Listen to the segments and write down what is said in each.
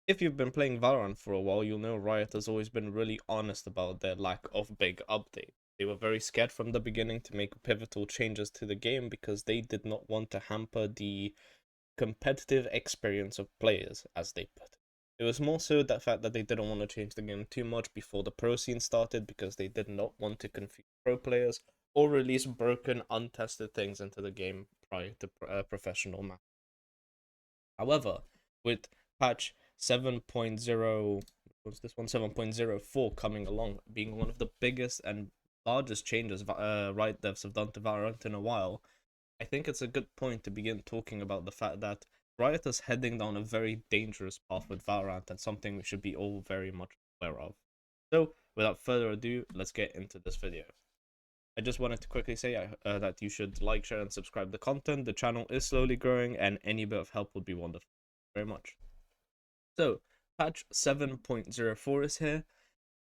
If you've been playing Valorant for a while, you'll know Riot has always been really honest about their lack of big updates. They were very scared from the beginning to make pivotal changes to the game because they did not want to hamper the competitive experience of players, as they put it. It was more so the fact that they didn't want to change the game too much before the pro scene started because they did not want to confuse pro players or release broken, untested things into the game prior to professional match. However, with patch 7.0, what's this one? 7.04 coming along, being one of the biggest and largest changes Riot devs have done to Valorant in a while, I think it's a good point to begin talking about the fact that Riot is heading down a very dangerous path with Valorant and something we should be all very much aware of. So, without further ado, let's get into this video. I just wanted to quickly say that you should like, share, and subscribe the content. The channel is slowly growing, and any bit of help would be wonderful. Very much. So, patch 7.04 is here,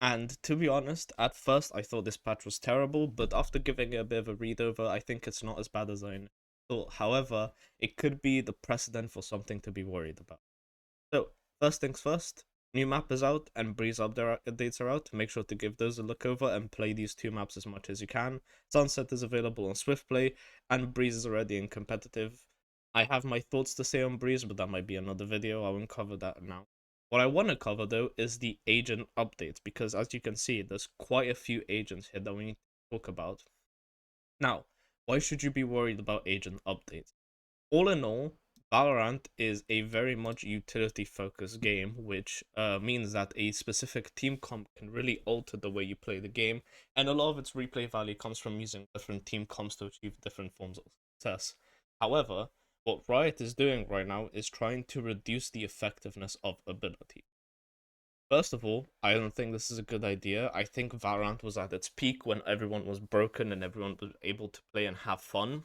and to be honest, at first I thought this patch was terrible, but after giving it a bit of a read over, I think it's not as bad as I thought. However, it could be the precedent for something to be worried about. So, first things first, new map is out and Breeze updates are out. Make sure to give those a look over and play these two maps as much as you can. Sunset is available on Swift Play, and Breeze is already in competitive. I have my thoughts to say on Breeze, but that might be another video. I won't cover that now. What I want to cover though is the agent updates, because as you can see, there's quite a few agents here that we need to talk about. Now, why should you be worried about agent updates? All in all, Valorant is a very much utility focused game, which means that a specific team comp can really alter the way you play the game, and a lot of its replay value comes from using different team comps to achieve different forms of success. However, what Riot is doing right now is trying to reduce the effectiveness of ability. First of all, I don't think this is a good idea. I think Valorant was at its peak when everyone was broken and everyone was able to play and have fun.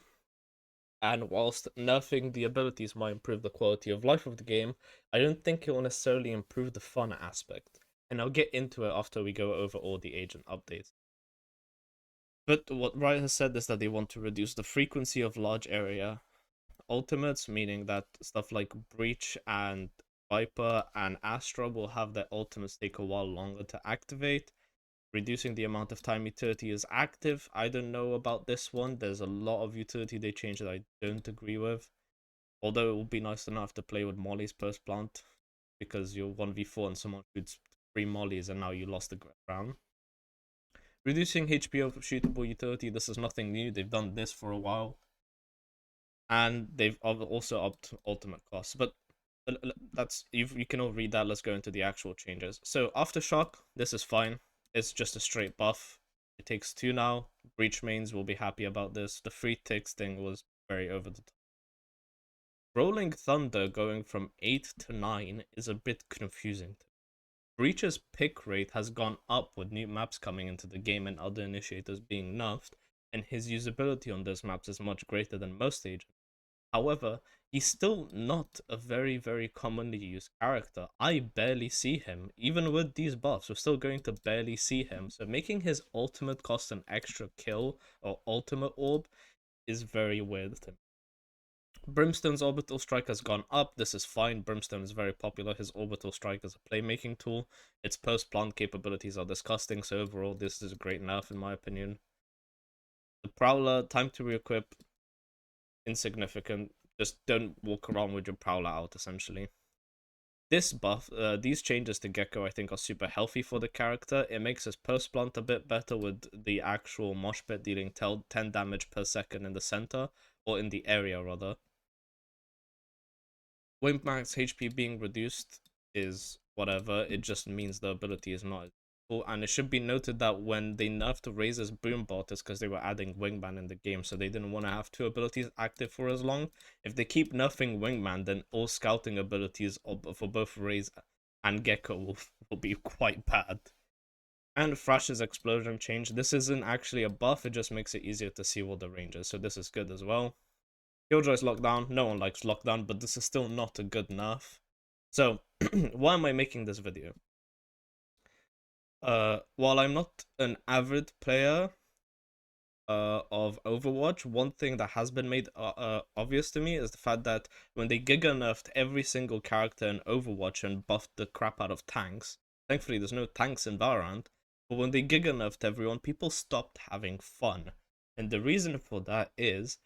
And whilst nerfing the abilities might improve the quality of life of the game, I don't think it will necessarily improve the fun aspect. And I'll get into it after we go over all the agent updates. But what Riot has said is that they want to reduce the frequency of large area ultimates, meaning that stuff like Breach and Viper and Astra will have their ultimates take a while longer to activate. Reducing the amount of time utility is active. I don't know about this one. There's a lot of utility they changed that I don't agree with. Although it would be nice to not have to play with mollies post plant, because you're 1v4 and someone shoots 3 mollies and now you lost the round. Reducing HP of shootable utility, this is nothing new. They've done this for a while. And they've also upped ultimate costs. But that's you can all read that. Let's go into the actual changes. So Aftershock, this is fine. It's just a straight buff. It takes 2 now. Breach mains will be happy about this. The free ticks thing was very over the top. Rolling Thunder going from 8 to 9 is a bit confusing. Breach's pick rate has gone up with new maps coming into the game and other initiators being nerfed, and his usability on those maps is much greater than most agents. However, he's still not a very commonly used character. I barely see him. Even with these buffs, we're still going to barely see him. So making his ultimate cost an extra kill or ultimate orb is very weird to me. Brimstone's orbital strike has gone up. This is fine. Brimstone is very popular. His orbital strike is a playmaking tool. Its post-plant capabilities are disgusting, so overall this is a great nerf in my opinion. The Prowler, time to re-equip, insignificant. Just don't walk around with your Prowler out, essentially. This buff, these changes to Gecko I think are super healthy for the character. It makes his post-plant a bit better with the actual mosh pit dealing 10 damage per second in the center, or in the area rather. Wimpmax HP being reduced is whatever, it just means the ability is not cool. And it should be noted that when they nerfed Razor's Boombot, it's because they were adding Wingman in the game, so they didn't want to have 2 abilities active for as long. If they keep nerfing Wingman, then all scouting abilities for both Razor and Gecko will be quite bad. And Thrash's Explosion change. This isn't actually a buff, it just makes it easier to see what the range is, so this is good as well. Killjoy's lockdown. No one likes lockdown, but this is still not a good nerf. So, why am I making this video? While I'm not an avid player, of Overwatch, one thing that has been made obvious to me is the fact that when they giga nerfed every single character in Overwatch and buffed the crap out of tanks, thankfully there's no tanks in Valorant, but when they giga nerfed everyone, people stopped having fun. And the reason for that is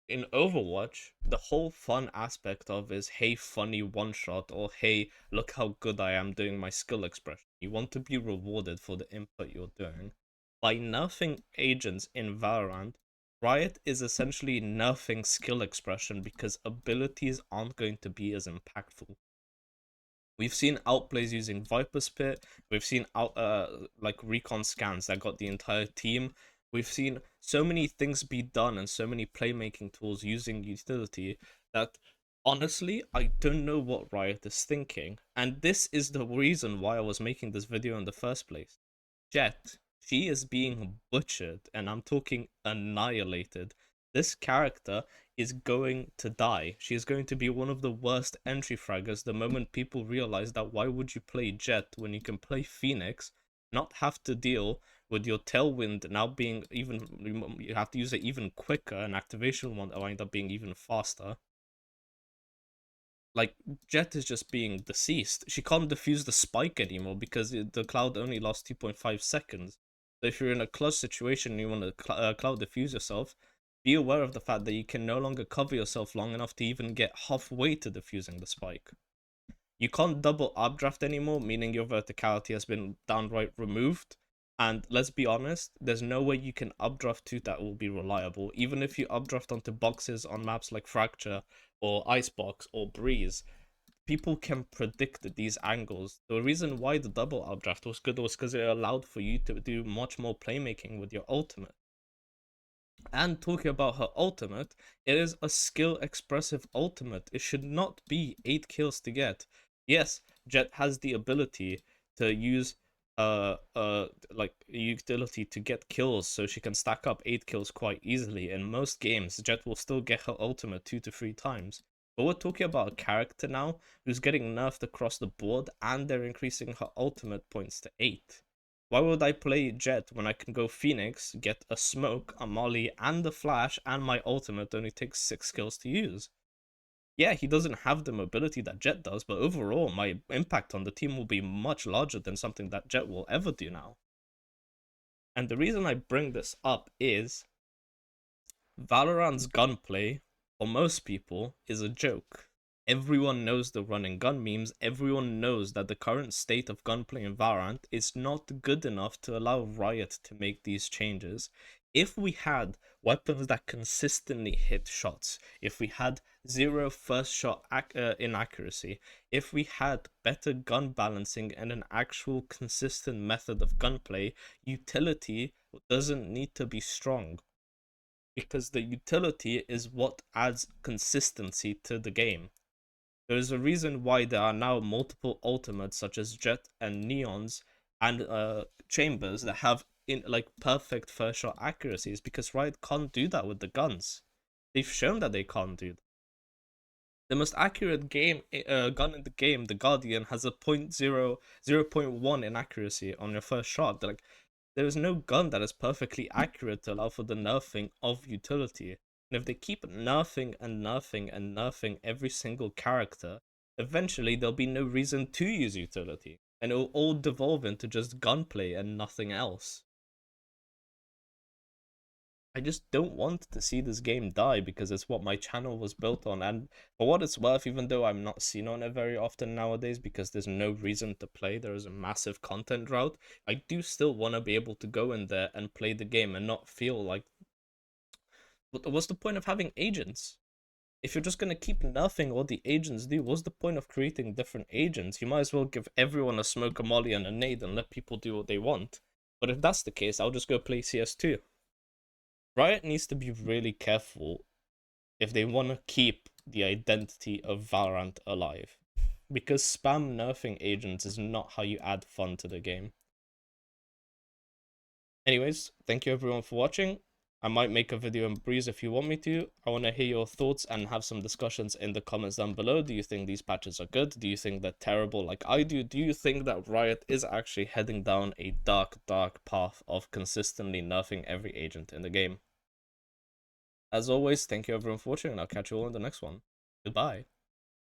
in Overwatch, the whole fun aspect of is hey, funny one shot, or hey, look how good I am doing my skill expression. You want to be rewarded for the input you're doing. By nerfing agents in Valorant, Riot is essentially nerfing skill expression because abilities aren't going to be as impactful. We've seen outplays using Viper Spit. We've seen like recon scans that got the entire team. We've seen so many things be done and so many playmaking tools using utility that honestly I don't know what Riot is thinking. And this is the reason why I was making this video in the first place. Jett, she is being butchered, and I'm talking annihilated. This character is going to die. She is going to be one of the worst entry fraggers the moment people realize that why would you play Jett when you can play Phoenix, not have to deal with your tailwind now being even, you have to use it even quicker, and activation will wind up being even faster. Like, Jett is just being deceased. She can't defuse the spike anymore because the cloud only lasts 2.5 seconds. So if you're in a close situation and you want to cloud defuse yourself, be aware of the fact that you can no longer cover yourself long enough to even get halfway to defusing the spike. You can't double updraft anymore, meaning your verticality has been downright removed. And let's be honest, there's no way you can updraft to that will be reliable. Even if you updraft onto boxes on maps like Fracture or Icebox or Breeze, people can predict these angles. The reason why the double updraft was good was because it allowed for you to do much more playmaking with your ultimate. And talking about her ultimate, it is a skill expressive ultimate. It should not be 8 kills to get. Yes, Jett has the ability to use like utility to get kills, so she can stack up 8 kills quite easily. In most games, Jett will still get her ultimate 2 to 3 times. But we're talking about a character now who's getting nerfed across the board, and they're increasing her ultimate points to 8. Why would I play Jett when I can go Phoenix, get a smoke, a molly, and a flash, and my ultimate only takes 6 skills to use? Yeah, he doesn't have the mobility that Jett does, but overall, my impact on the team will be much larger than something that Jett will ever do now. And the reason I bring this up is Valorant's gunplay, for most people, is a joke. Everyone knows the run and gun memes, everyone knows that the current state of gunplay in Valorant is not good enough to allow Riot to make these changes. If we had weapons that consistently hit shots, if we had zero first shot inaccuracy, if we had better gun balancing and an actual consistent method of gunplay, utility doesn't need to be strong because the utility is what adds consistency to the game. There is a reason why there are now multiple ultimates such as Jett and Neons and Chambers that have in like perfect first shot accuracies because Riot can't do that with the guns. They've shown that they can't do that. The most accurate gun in the game, the Guardian, has a 0.1 inaccuracy on your first shot. Like, there is no gun that is perfectly accurate to allow for the nerfing of utility. And if they keep nerfing and nerfing and nerfing every single character, eventually there'll be no reason to use utility. And it'll all devolve into just gunplay and nothing else. I just don't want to see this game die because it's what my channel was built on. And for what it's worth, even though I'm not seen on it very often nowadays because there's no reason to play, there is a massive content drought, I do still want to be able to go in there and play the game and not feel like, what's the point of having agents? If you're just going to keep nerfing what the agents do, what's the point of creating different agents? You might as well give everyone a smoke, a molly, and a nade and let people do what they want. But if that's the case, I'll just go play CS2. Riot needs to be really careful if they want to keep the identity of Valorant alive. Because spam nerfing agents is not how you add fun to the game. Anyways, thank you everyone for watching. I might make a video in Breeze if you want me to. I want to hear your thoughts and have some discussions in the comments down below. Do you think these patches are good? Do you think they're terrible like I do? Do you think that Riot is actually heading down a dark path of consistently nerfing every agent in the game? As always, thank you everyone for watching, and I'll catch you all in the next one. Goodbye.